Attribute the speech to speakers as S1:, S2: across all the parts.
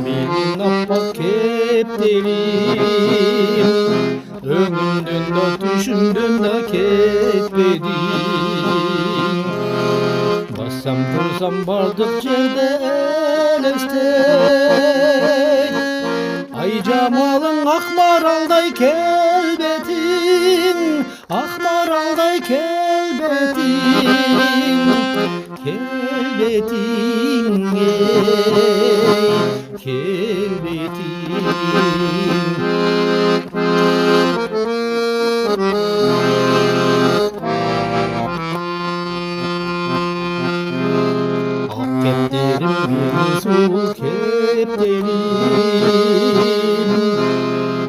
S1: Benim napak kepterim, önümden de düşündüm de ketmedim. Bassam dursam bardık cerde elestek, ay camalın akmaralday kelbetin, akmaralday kelbetin, kelbetin kelbetin. Ak kepterim benim soğuk kepterim,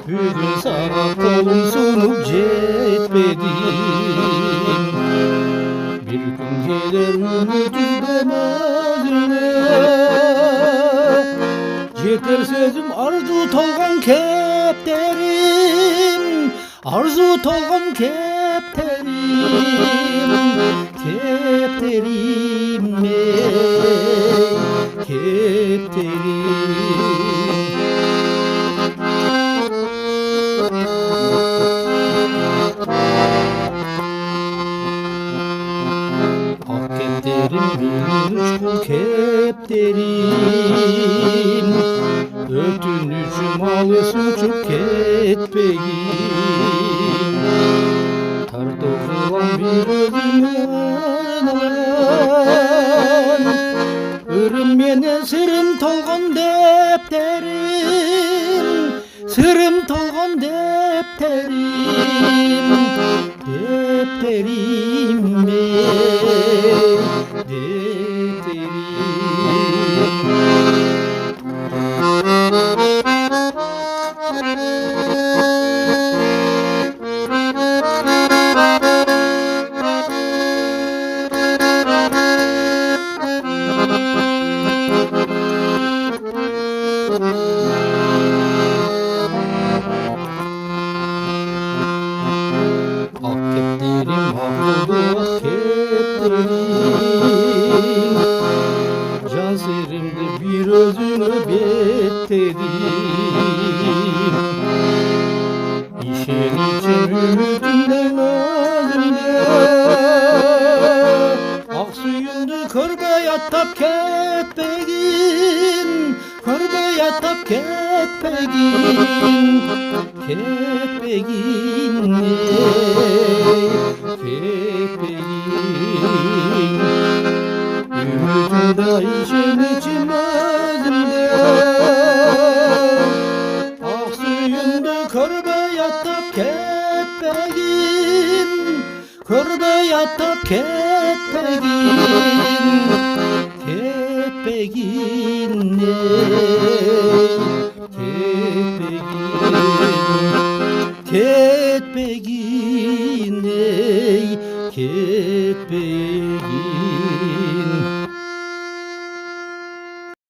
S1: bugün sana kolum sonup jetmedim. Bir gün gelir unutur demezine, yeter sözüm arzu tolgan kepterim, arzu tolgan kepterim, kepterim kepterim. Ak kepterim benim üç kul kepterim, ötünücüm alıyorsun çok ketmeyin. Tar dokulan bir özümden, ırım mene sırım tolgan depterim, sırım tolgan depterim, depterim depterim. Ak kepterim havruldu ak kepterim, canserimde bir özünü betterim. İşen için ümitimden özümde, ak suyumdu körbe yattap ketpegin, körbe yattap ketpegin, ketpegin ketpegin. Ümitimde işen içim özümde, ak suyumdu körbe yattap ketpegin, körbe yattap ketpegin, ketpegin